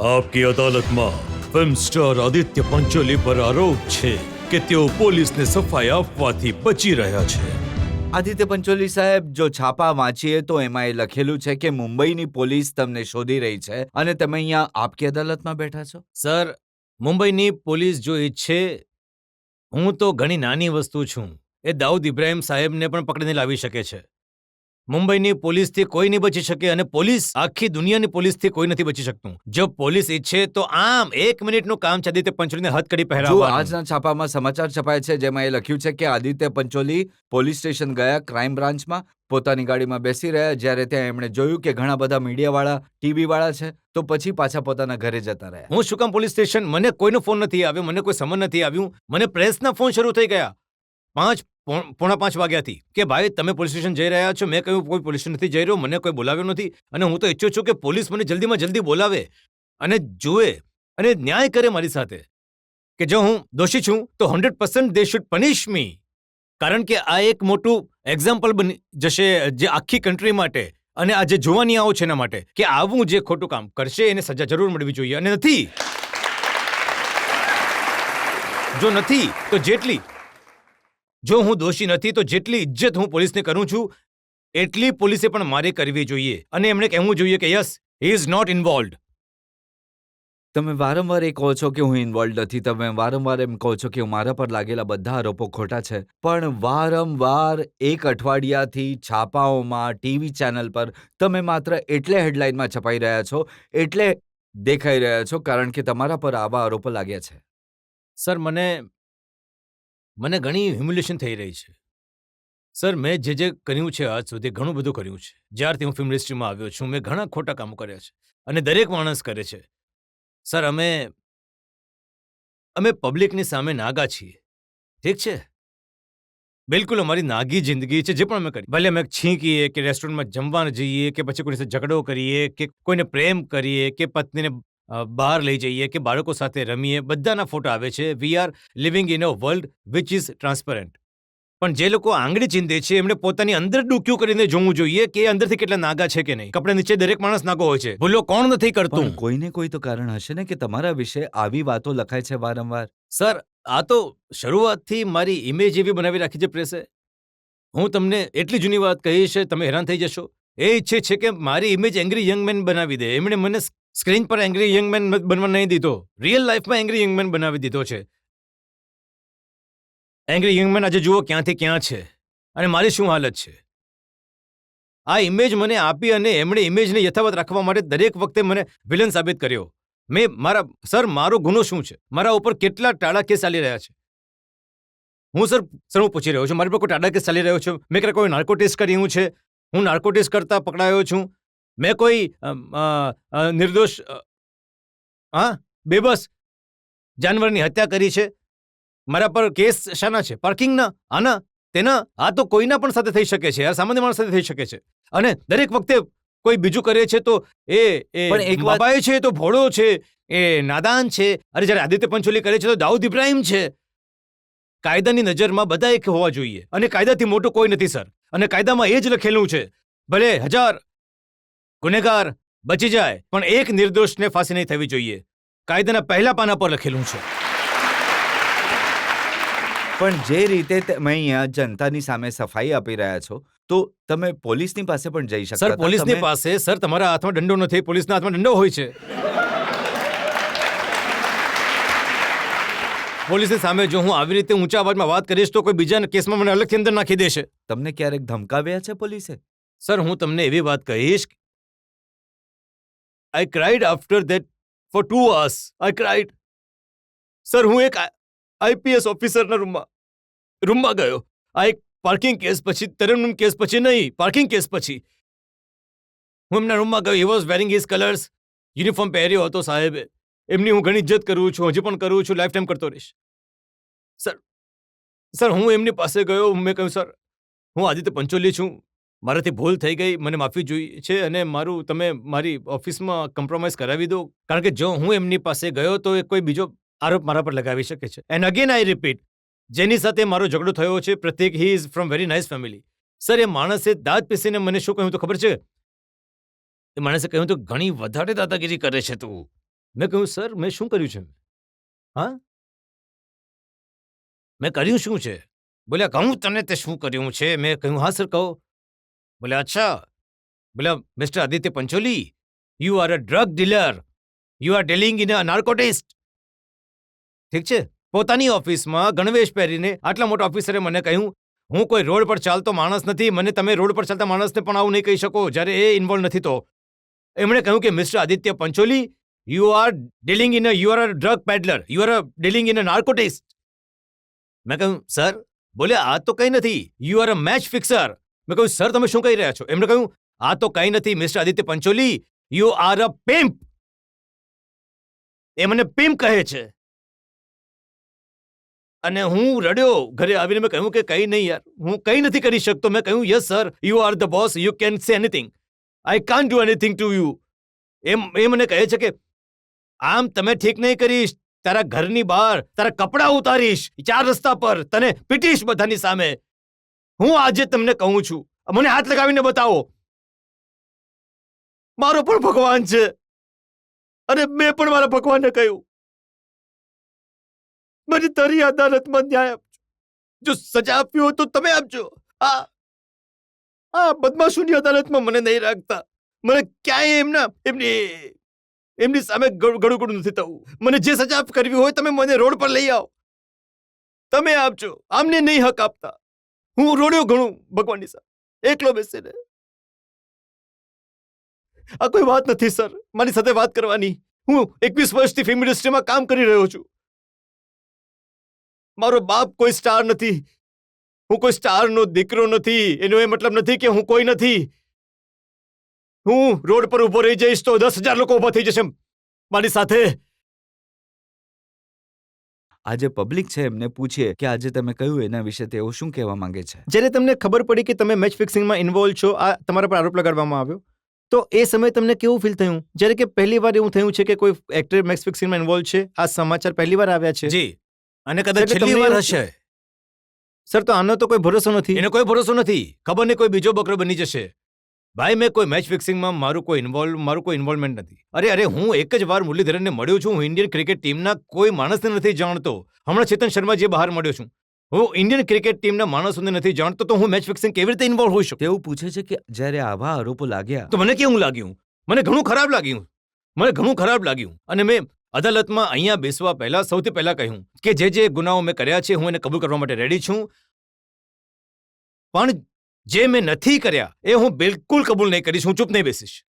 આપકી અદાલતમાં film star Aditya Pancholi પર આરોપ છે કે તેઓ પોલીસને સફાઈ આપવાથી બચી રહ્યા છે. આદિત્ય પંચોલી સાહેબ, જો છાપા વાંચીએ તો એમાં એ લખેલું છે કે મુંબઈની પોલીસ તમને શોધી રહી છે અને તમે અહીંયા આપકી અદાલતમાં બેઠા છો. સર, મુંબઈની પોલીસ જો ઈચ્છે, હું તો ઘણી નાની વસ્તુ છું, એ દાઉદ ઇબ્રાહિમ સાહેબને પણ પકડીને લાવી શકે છે. મુંબઈની પોલીસથી કોઈ નહીં બચી શકે અને પોલીસ આખી દુનિયાની પોલીસથી કોઈ નથી બચી શકતું. જો પોલીસ ઈચ્છે તો આમ 1 મિનિટનું કામ છે આદિત્ય પંચોલીને હથકડી જો પહેરાવવાનું. આજના છાપામાં સમાચાર છપાય છે જેમાં એ લખ્યું છે કે આદિત્ય પંચોલી પોલીસ સ્ટેશન ગયા ક્રાઇમ બ્રાન્ચમાં, પોતાની ગાડીમાં બેસી રહ્યા. જ્યારે ત્યાં એમણે જોયું કે ઘણા બધા મીડિયાવાળા, ટીવીવાળા છે, તો પછી પાછા પોતાના ઘરે જતા રહ્યા. હું શું કામ પોલીસ સ્ટેશન? મને કોઈનો ફોન નથી આવ્યો, મને કોઈ સમન નથી આવ્યું. મને પ્રેસના ફોન શરૂ થઈ ગયા 4:45 વાગ્યાથી કે ભાઈ તમે પોલીસ સ્ટેશન જઈ રહ્યા છો. મેં કહ્યું કોઈ પોલીસ સ્ટેશન નથી જઈ રહ્યો, મને કોઈ બોલાવ્યો નથી અને હું તો ઈચ્છું છું કે પોલીસ મને જલ્દીમાં જલ્દી બોલાવે અને જુએ અને ન્યાય કરે મારી સાથે કે જો હું દોષી છું તો 100% દે શુડ પનિશ મી. કારણ કે આ એક મોટું એક્ઝામ્પલ બની જશે જે આખી કન્ટ્રી માટે અને આ જે જોવાનિયાઓ છે એના માટે કે આવું જે ખોટું કામ કરશે એને સજા જરૂર મળવી જોઈએ. અને નથી, જો નથી તો જો હું દોષી નથી તો જેટલી ઇજ્જત હું પોલીસને કરું છું એટલી પોલીસે પણ મારે કરવી જોઈએ અને એમણે કહેવું જોઈએ કે yes, he is not involved. તમે વારંવાર એ કહો છો કે હું ઇન્વોલ્વ નથી, તમે વારંવાર એમ કહો છો કે મારા પર લાગેલા બધા આરોપો ખોટા છે, પણ વારંવાર એક અઠવાડિયાથી છાપાઓમાં, ટીવી ચેનલ પર તમે માત્ર એટલે હેડલાઇનમાં છપાઈ રહ્યા છો, એટલે દેખાઈ રહ્યા છો કારણ કે તમારા પર આવા આરોપો લાગ્યા છે. સર, મને ઘણી હ્યુમિલેશન થઈ રહી છે. સર, મેં જે કર્યું છે આજ સુધી ઘણું બધું કર્યું છે. જ્યારથી હું ફિલ્મ ઇન્ડસ્ટ્રીમાં આવ્યો છું મેં ઘણા ખોટા કામો કર્યા છે અને દરેક માણસ કરે છે. સર, અમે પબ્લિકની સામે નાગા છીએ, ઠીક છે? બિલકુલ અમારી નાગી જિંદગી છે જે પણ અમે કરી. ભલે અમે છીંકીએ કે રેસ્ટોરન્ટમાં જમવા જઈએ કે પછી કોઈ સાથે ઝઘડો કરીએ કે કોઈને પ્રેમ કરીએ કે પત્નીને બહાર લઈ જઈએ કે બાળકો સાથે રમીએ, બધાના ફોટા આવે છે. We are living in a world which is transparent. પણ જે લોકો આંગળી ચીંધે છે એમણે પોતાની અંદર ડૂક્યું કરીને જોવું જોઈએ કે અંદરથી કેટલા નાગા છે કે નહીં. કપડા નીચે દરેક માણસ નાગો હોય છે. ભૂલો કોણ નથી કરતું? પણ કોઈને કોઈ તો કારણ હશે ને કે તમારા વિશે આવી વાતો લખાય છે વારંવાર. સર, આ તો શરૂઆતથી મારી ઇમેજ એવી બનાવી રાખી છે પ્રેસે. હું તમને એટલી જૂની વાત કહીશ તમે હેરાન થઈ જશો. એ ઈચ્છે છે કે મારી ઇમેજ એંગ્રી યંગ મેન બનાવી દે. એમણે મને સ્ક્રીન પર એંગ્રી યંગ મેન બનવા નહીં દીધો, રિયલ લાઈફમાં એંગ્રી યંગ મેન બનાવી દીધો છે. એંગ્રી યંગ મેન આજે જુઓ ક્યાંથી ક્યાં છે અને મારી શું હાલત છે. આ ઇમેજ મને આપી અને એમણે ઇમેજને યથાવત રાખવા માટે દરેક વખતે મને વિલન સાબિત કર્યો. મારો ગુનો શું છે? મારા ઉપર કેટલા ટાળા કેસ ચાલી રહ્યા છે? હું પૂછી રહ્યો છું, મારી પર કોઈ ટાળા કેસ ચાલી રહ્યો છે? મેં કોઈ નાર્કો ટેસ્ટ કર્યું છે? હું નાર્કો ટેસ્ટ કરતા પકડાયો છું? મેં કોઈ નિર્દોષ બેબસ જાનવરની હત્યા કરી છે? મારા પર કેસ શાના છે? પાર્કિંગના, આના, તેના? આ તો કોઈના પણ સાથે થઈ શકે છે, સામાન્ય માણસ સાથે થઈ શકે છે. અને દરેક વખતે કોઈ બીજું કરે છે તો પણ એક બાબાએ છે તો ભોળો છે, એ નાદાન છે. અરે જ્યારે આદિત્ય પંચોલી કરે છે તો દાઉદ ઇબ્રાહિમ છે. કાયદાની નજરમાં બધા એક હોવા જોઈએ અને કાયદાથી મોટું કોઈ નથી સર. અને કાયદામાં એ જ લખેલું છે ભલે 1000 ગુનેગાર બચી જાય પણ એક નિર્દોષને ફાંસી નહીં થવી જોઈએ. કાયદાના પહેલા પાના પર લખેલું છે. પણ જે રીતે તમે અહીંયા જનતાની સામે સફાઈ આપી રહ્યા છો તો તમે પોલીસની પાસે પણ જઈ શકતા સર, પોલીસની પાસે સર તમારા હાથમાં દંડો નથી, પોલીસના હાથમાં દંડો હોય છે. પોલીસની સામે જો હું આવી રીતે ઊંચા અવાજમાં વાત કરીશ તો કોઈ બીજા કેસમાં મને અલગથી અંદર નાખી દેશે. તમને ક્યારેક ધમકાવ્યા છે પોલીસે? સર, હું તમને એવી વાત કહીશ, I cried after that for 2 hours. I cried. Sir, હું એક આઈપીએસ ઓફિસરના રૂમમાં ગયો. આ એક પાર્કિંગ કેસ પછી, તરન્નુમ કેસ પછી નહીં, પાર્કિંગ કેસ પછી હું એમના રૂમમાં ગયો. He was wearing his colours. Uniform પહેર્યો હતો સાહેબે. એમની હું ઘણી ઇજ્જત કરું છું, હજી પણ કરું છું, લાઈફ ટાઈમ કરતો રહીશ. સર, હું એમની પાસે ગયો. મેં કહ્યું, સર, હું આદિત્ય પંચોલી છું, મારાથી ભૂલ થઈ ગઈ, મને માફી જોઈએ છે અને તમે મારી ઓફિસમાં કોમ્પ્રોમાઇઝ કરાવી દો. કારણ કે જો હું એમની પાસે ગયો તો એ કોઈ બીજો આરોપ મારા પર લગાવી શકે છે. એન્ડ અગેન આઈ રિપીટ, જેની સાથે મારો ઝઘડો થયો છે Prateek, he is from very nice family. Sir, એ માણસે દાંત પીસીને મને શું કહ્યું તો ખબર છે? એ માણસે કહ્યું તો ઘણી વધારે દાદાગીરી કરે છે તું. મેં કહ્યું સર મેં શું કર્યું છે હા મેં કર્યું શું છે બોલ્યા કહું તને તે શું કર્યું છે મેં કહ્યું હા સર કહો બોલ્યા અચ્છા બોલ્યા mister Aditya Pancholi you are a drug dealer you are dealing in a narcotics ઠીક છે પોતાની ઓફિસમાં ગણવેશ પહેરીને આટલા મોટા ઓફિસરે મને કહ્યું હું કોઈ રોડ પર ચાલતો માણસ નથી મને તમે રોડ પર ચાલતા માણસને પણ આવું નહીં કહી શકો જ્યારે એ ઇન્વોલ્વ નથી તો એમણે કહ્યું કે mister Aditya Pancholi you are dealing in you are a drug peddler you are dealing in a narcotics મેં કહ્યું સર બોલ્યા આ તો કંઈ નથી you are a match fixer મેં કહ્યું સર તમે શું કહી રહ્યા છો એમણે કહ્યું આ તો કંઈ નથી mister Aditya Pancholi you are a pimp એ મને પિમ્પ કહે છે અને હું રડ્યો ઘરે આવીને મેં કહ્યું કે કંઈ નહીં યાર હું કંઈ નથી કરી શકતો મેં કહ્યું yes sir you are the boss you can say anything I can't do anything to you એ મને કહે છે કે આમ તમે ઠીક નહીં કરીશ તારા ઘરની બહાર તારા કપડાં ઉતારીશ 4 રસ્તા પર તને પીટીશ બધાની સામે હું આજે તમને કહું છું મને હાથ લગાવીને બતાવો મારો પણ ભગવાન છે અને મેં પણ મારા ભગવાનને કહ્યું મને તારી અદાલતમાં ન્યાય આપજો જો સજા આપવી હોય તો તમે આપજો આ બદમાશોની અદાલતમાં મને નહીં રાખતા મને ક્યાંય એમની સામે ગળું નથી થવું મને જે સજા કરવી હોય તમે મને રોડ પર લઈ આવો તમે આપજો આમને નહીં હક આપતા હું રોડ્યો ઘણું ભગવાનની સામે એકલો બેસીને આ કોઈ વાત નથી સર મારી સાથે વાત કરવાની હું 21 વર્ષથી ફિલ્મ ઇન્ડસ્ટ્રીમાં કામ કરી રહ્યો છું મારો બાપ કોઈ સ્ટાર નથી હું કોઈ સ્ટારનો દીકરો નથી એનો એ મતલબ નથી કે હું કોઈ નથી હું રોડ પર ઊભો રહી જઈશ તો 10,000 લોકો ઊભા થઈ જશે મારી સાથે આજે પબ્લિક છે એમને પૂછીએ કે આજે તમે કહ્યું એના વિશે તેઓ શું કહેવા માંગે છે. જ્યારે તમને ખબર પડી કે તમે મેચ ફિક્સિંગમાં ઇન્વોલ્વ છો આ તમારા પર આરોપ લગાડવામાં આવ્યો તો એ સમયે તમને કેવું ફીલ થયું જ્યારે કે પહેલી વાર એવું થયું છે કે કોઈ એક્ટર મેચ ફિક્સિંગમાં ઇન્વોલ્વ છે આ સમાચાર પહેલી વાર આવ્યા છે જી અને કદાચ એટલે છેલ્લી તમને વાર એવું- હશે. સર તો આનો તો કોઈ ભરોસો નથી એને કોઈ ભરોસો નથી. ખબર નહીં કોઈ બીજો બકરો બની જશે. ભાઈ મેં કોઈ મેચ ફિક્સિંગમાં મારું કોઈ ઇન્વોલ્વમેન્ટ નથી અરે હું એક જ વાર મુરલીધરનને મળ્યો છું હું ઇન્ડિયન ક્રિકેટ ટીમના કોઈ માણસને નથી જાણતો હમણાં ચેતન શર્મા જે બહાર મળ્યો છું હું ઇન્ડિયન ક્રિકેટ ટીમના માણસોને નથી જાણતો તો હું મેચ ફિક્સિંગ કેવી રીતે ઇન્વોલ્વ હોઈ શકું તેઓ પૂછે છે કે જ્યારે આવા આરોપો લાગ્યા તો મને કેવું લાગ્યું મને ઘણું ખરાબ લાગ્યું અને મેં અદાલતમાં અહીંયા બેસવા પહેલા સૌથી પહેલા કહ્યું કે જે ગુનાઓ મેં કર્યા છે હું એને કબૂલ કરવા માટે રેડી છું પણ જે મેં નથી કર્યા એ હું બિલકુલ કબૂલ નહીં કરીશ હું ચૂપ નહીં બેસીશ